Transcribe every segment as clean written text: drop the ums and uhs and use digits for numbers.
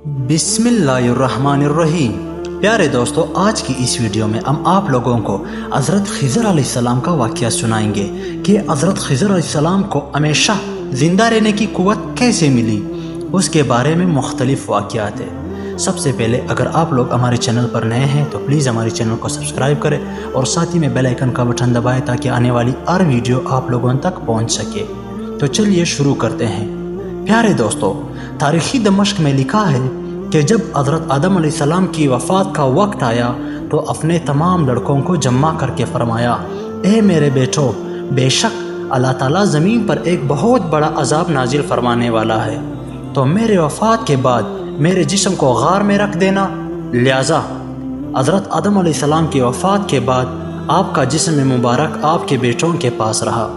بسم اللہ الرحمن الرحیم۔ پیارے دوستو، آج کی اس ویڈیو میں ہم آپ لوگوں کو حضرت خضر علیہ السلام کا واقعہ سنائیں گے کہ حضرت خضر علیہ السلام کو ہمیشہ زندہ رہنے کی قوت کیسے ملی، اس کے بارے میں مختلف واقعات ہیں۔ سب سے پہلے اگر آپ لوگ ہمارے چینل پر نئے ہیں تو پلیز ہمارے چینل کو سبسکرائب کریں اور ساتھ ہی میں بیل آئیکن کا بٹن دبائیں تاکہ آنے والی ہر ویڈیو آپ لوگوں تک پہنچ سکے۔ تو چلیے شروع کرتے ہیں۔ پیارے دوستو، تاریخی دمشق میں لکھا ہے کہ جب حضرت آدم علیہ السلام کی وفات کا وقت آیا تو اپنے تمام لڑکوں کو جمع کر کے فرمایا، اے میرے بیٹو، بے شک اللہ تعالیٰ زمین پر ایک بہت بڑا عذاب نازل فرمانے والا ہے، تو میرے وفات کے بعد میرے جسم کو غار میں رکھ دینا۔ لہذا حضرت آدم علیہ السلام کی وفات کے بعد آپ کا جسم مبارک آپ کے بیٹوں کے پاس رہا۔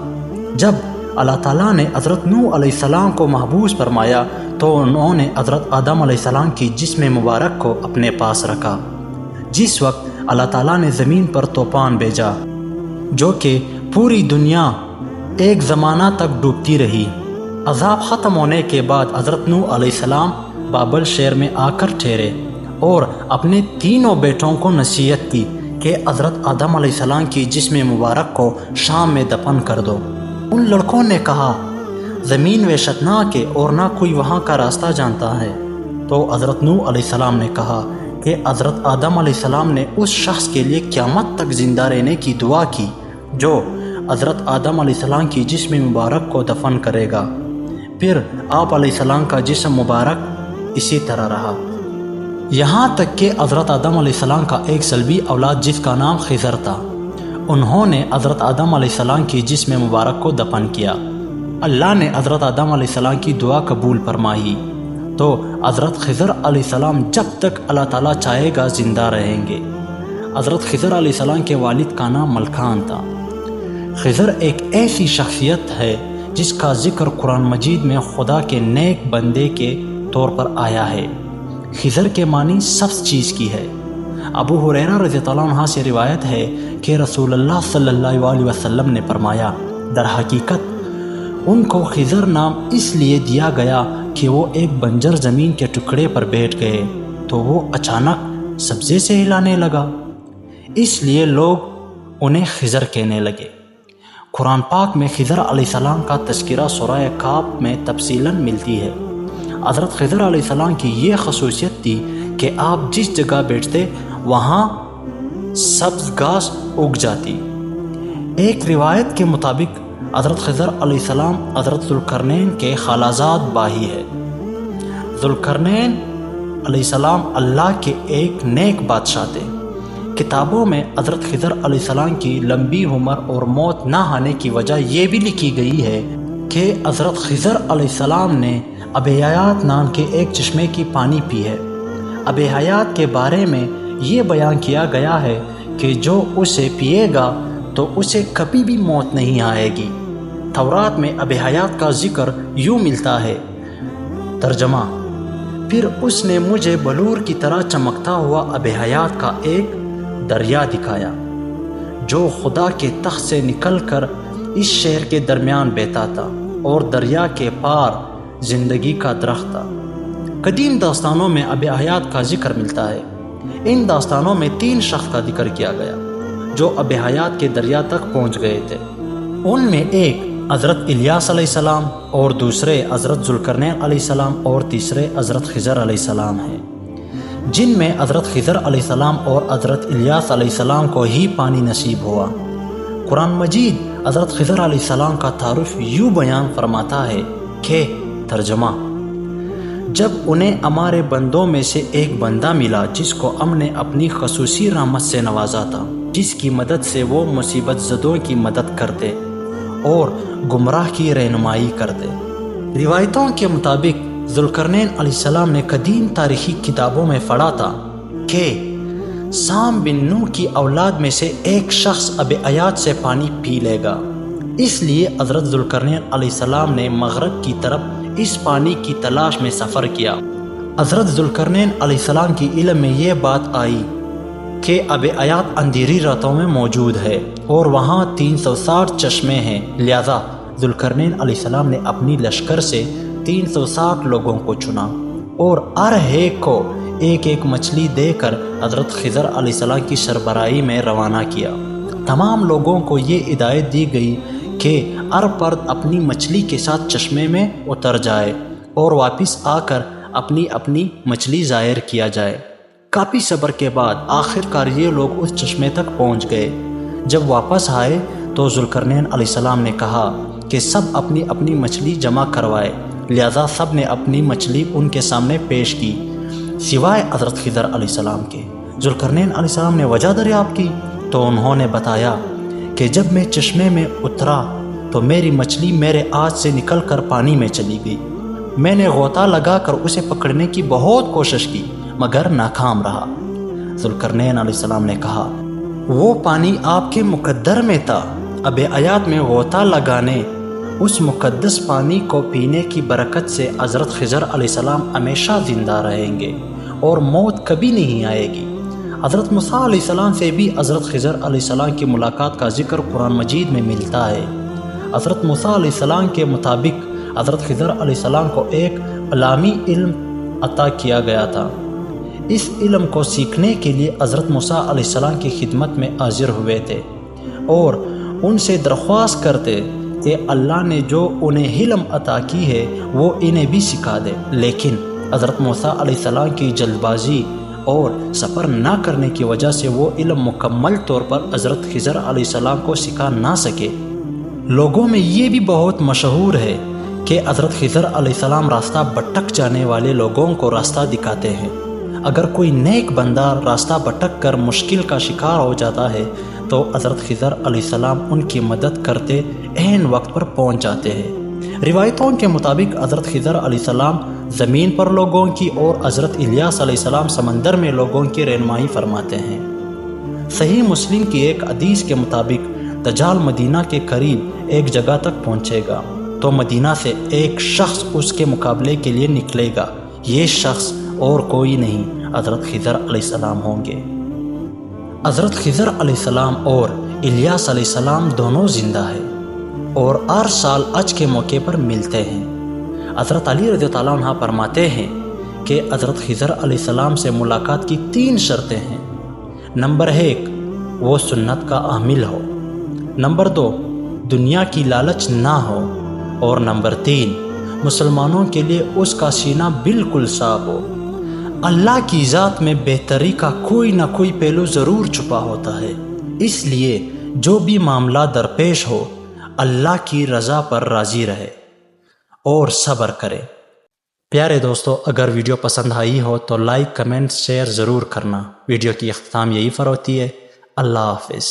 جب اللہ تعالیٰ نے حضرت نوح علیہ السلام کو محبوس فرمایا تو انہوں نے حضرت آدم علیہ السلام کی جسم مبارک کو اپنے پاس رکھا۔ جس وقت اللہ تعالیٰ نے زمین پر طوفان بھیجا جو کہ پوری دنیا ایک زمانہ تک ڈوبتی رہی۔ عذاب ختم ہونے کے بعد حضرت نوح علیہ السلام بابل شہر میں آ کر ٹھہرے اور اپنے تینوں بیٹوں کو نصیحت کی کہ حضرت آدم علیہ السلام کی جسم مبارک کو شام میں دفن کر دو۔ ان لڑکوں نے کہا، زمین وحشتناک ہے اور نہ کوئی وہاں کا راستہ جانتا ہے۔ تو حضرت نوح علیہ السلام نے کہا کہ حضرت آدم علیہ السلام نے اس شخص کے لیے قیامت تک زندہ رہنے کی دعا کی جو حضرت آدم علیہ السلام کی جسم مبارک کو دفن کرے گا۔ پھر آپ علیہ السلام کا جسم مبارک اسی طرح رہا، یہاں تک کہ حضرت آدم علیہ السلام کا ایک سلبی اولاد جس کا نام خضر تھا، انہوں نے حضرت آدم علیہ السلام کی جسم مبارک کو دفن کیا۔ اللہ نے حضرت آدم علیہ السلام کی دعا قبول فرمائی تو حضرت خضر علیہ السلام جب تک اللہ تعالیٰ چاہے گا زندہ رہیں گے۔ حضرت خضر علیہ السلام کے والد کا نام ملکان تھا۔ خضر ایک ایسی شخصیت ہے جس کا ذکر قرآن مجید میں خدا کے نیک بندے کے طور پر آیا ہے۔ خضر کے معنی سبز چیز کی ہے۔ ابو ہریرہ رضی اللہ عنہ سے روایت ہے کہ رسول اللہ صلی اللہ علیہ وسلم نے فرمایا، در حقیقت ان کو خضر نام اس لیے دیا گیا کہ وہ ایک بنجر زمین کے ٹکڑے پر بیٹھ گئے تو وہ اچانک سبزے سے ہلانے لگا، اس لیے لوگ انہیں خضر کہنے لگے۔ قرآن پاک میں خضر علیہ السلام کا تذکرہ سورہ کہف میں تفصیلاً ملتی ہے۔ حضرت خضر علیہ السلام کی یہ خصوصیت تھی کہ آپ جس جگہ بیٹھتے وہاں سبز گھاس اگ جاتی۔ ایک روایت کے مطابق حضرت خضر علیہ السلام حضرت ذوالقرنین کے خالازاد بھائی ہے۔ ذوالقرنین علیہ السلام اللہ کے ایک نیک بادشاہ تھے۔ کتابوں میں حضرت خضر علیہ السلام کی لمبی عمر اور موت نہ آنے کی وجہ یہ بھی لکھی گئی ہے کہ حضرت خضر علیہ السلام نے آب حیات نام کے ایک چشمے کی پانی پی ہے۔ آب حیات کے بارے میں یہ بیان کیا گیا ہے کہ جو اسے پیے گا تو اسے کبھی بھی موت نہیں آئے گی۔ تورات میں آب حیات کا ذکر یوں ملتا ہے، ترجمہ، پھر اس نے مجھے بلور کی طرح چمکتا ہوا آب حیات کا ایک دریا دکھایا جو خدا کے تخت سے نکل کر اس شہر کے درمیان بہتا تھا اور دریا کے پار زندگی کا درخت تھا۔ قدیم داستانوں میں آب حیات کا ذکر ملتا ہے۔ ان داستانوں میں 3 شخص کا ذکر کیا گیا جو آب حیات کے دریا تک پہنچ گئے تھے۔ ان میں ایک حضرت الیاس علیہ السلام اور دوسرے حضرت ذوالقرنین علیہ السلام اور تیسرے حضرت خضر علیہ السلام ہیں، جن میں حضرت خضر علیہ السلام اور حضرت الیاس علیہ السلام کو ہی پانی نصیب ہوا۔ قرآن مجید حضرت خضر علیہ السلام کا تعارف یوں بیان فرماتا ہے کہ ترجمہ، جب انہیں ہمارے بندوں میں سے ایک بندہ ملا جس کو ہم نے اپنی خصوصی رحمت سے نوازا تھا، جس کی مدد سے وہ مصیبت زدوں کی مدد کرتے اور گمراہ کی رہنمائی کرتے۔ روایتوں کے مطابق ذوالقرنین علیہ السلام نے قدیم تاریخی کتابوں میں پڑھا تھا کہ سام بن نوح کی اولاد میں سے ایک شخص آب حیات سے پانی پی لے گا، اس لیے حضرت ذوالقرنین علیہ السلام نے مغرب کی طرف اس پانی کی تلاش میں سفر کیا۔ حضرت ذوالقرنین علیہ السلام کی علم میں یہ بات آئی کہ آب حیات اندھیری راتوں میں موجود ہے اور وہاں 360 چشمے ہیں۔ لہذا ذوالقرنین علیہ السلام نے اپنی لشکر سے 360 لوگوں کو چنا اور ہر ایک کو ایک ایک مچھلی دے کر حضرت خضر علیہ السلام کی سربراہی میں روانہ کیا۔ تمام لوگوں کو یہ ہدایت دی گئی کہ ہر فرد اپنی مچھلی کے ساتھ چشمے میں اتر جائے اور واپس آ کر اپنی اپنی مچھلی ظاہر کیا جائے۔ کافی صبر کے بعد آخر کار یہ لوگ اس چشمے تک پہنچ گئے۔ جب واپس آئے تو ذوالقرنین علیہ السلام نے کہا کہ سب اپنی اپنی مچھلی جمع کروائے، لہذا سب نے اپنی مچھلی ان کے سامنے پیش کی سوائے حضرت خضر علیہ السلام کے۔ ذوالقرنین علیہ السلام نے وجہ دریافت کی تو انہوں نے بتایا کہ جب میں چشمے میں اترا تو میری مچھلی میرے ہاتھ سے نکل کر پانی میں چلی گئی۔ میں نے غوطہ لگا کر اسے پکڑنے کی بہت کوشش کی مگر ناکام رہا۔ ذوالقرنین علیہ السلام نے کہا وہ پانی آپ کے مقدر میں تھا، اب آیات میں غوطہ لگانے اس مقدس پانی کو پینے کی برکت سے حضرت خضر علیہ السلام ہمیشہ زندہ رہیں گے اور موت کبھی نہیں آئے گی۔ حضرت موسیٰ علیہ السلام سے بھی حضرت خضر علیہ السلام کی ملاقات کا ذکر قرآن مجید میں ملتا ہے۔ حضرت موسیٰ علیہ السلام کے مطابق حضرت خضر علیہ السلام کو ایک علامی علم عطا کیا گیا تھا۔ اس علم کو سیکھنے کے لیے حضرت موسیٰ علیہ السلام کی خدمت میں حاضر ہوئے تھے اور ان سے درخواست کرتے کہ اللہ نے جو انہیں علم عطا کی ہے وہ انہیں بھی سکھا دے، لیکن حضرت موسیٰ علیہ السلام کی جلد بازی اور سفر نہ کرنے کی وجہ سے وہ علم مکمل طور پر حضرت خضر علیہ السلام کو سکھا نہ سکے۔ لوگوں میں یہ بھی بہت مشہور ہے کہ حضرت خضر علیہ السلام راستہ بھٹک جانے والے لوگوں کو راستہ دکھاتے ہیں۔ اگر کوئی نیک بندہ راستہ بھٹک کر مشکل کا شکار ہو جاتا ہے تو حضرت خضر علیہ السلام ان کی مدد کرتے عین وقت پر پہنچ جاتے ہیں۔ روایتوں کے مطابق حضرت خضر علیہ السلام زمین پر لوگوں کی اور حضرت الیاس علیہ السلام سمندر میں لوگوں کی رہنمائی فرماتے ہیں۔ صحیح مسلم کی ایک حدیث کے مطابق دجال مدینہ کے قریب ایک جگہ تک پہنچے گا تو مدینہ سے ایک شخص اس کے مقابلے کے لیے نکلے گا، یہ شخص اور کوئی نہیں حضرت خضر علیہ السلام ہوں گے۔ حضرت خضر علیہ السلام اور الیاس علیہ السلام دونوں زندہ ہیں اور ہر سال حج کے موقع پر ملتے ہیں۔ حضرت علی رضی اللہ عنہ فرماتے ہیں کہ حضرت خضر علیہ السلام سے ملاقات کی 3 شرطیں ہیں۔ نمبر 1 وہ سنت کا عامل ہو، نمبر 2 دنیا کی لالچ نہ ہو، اور نمبر 3 مسلمانوں کے لیے اس کا سینہ بالکل صاف ہو۔ اللہ کی ذات میں بہتری کا کوئی نہ کوئی پہلو ضرور چھپا ہوتا ہے، اس لیے جو بھی معاملہ درپیش ہو اللہ کی رضا پر راضی رہے اور صبر کرے۔ پیارے دوستو، اگر ویڈیو پسند آئی ہو تو لائک، کمنٹ، شیئر ضرور کرنا۔ ویڈیو کی اختتام یہی پر ہوتی ہے۔ اللہ حافظ۔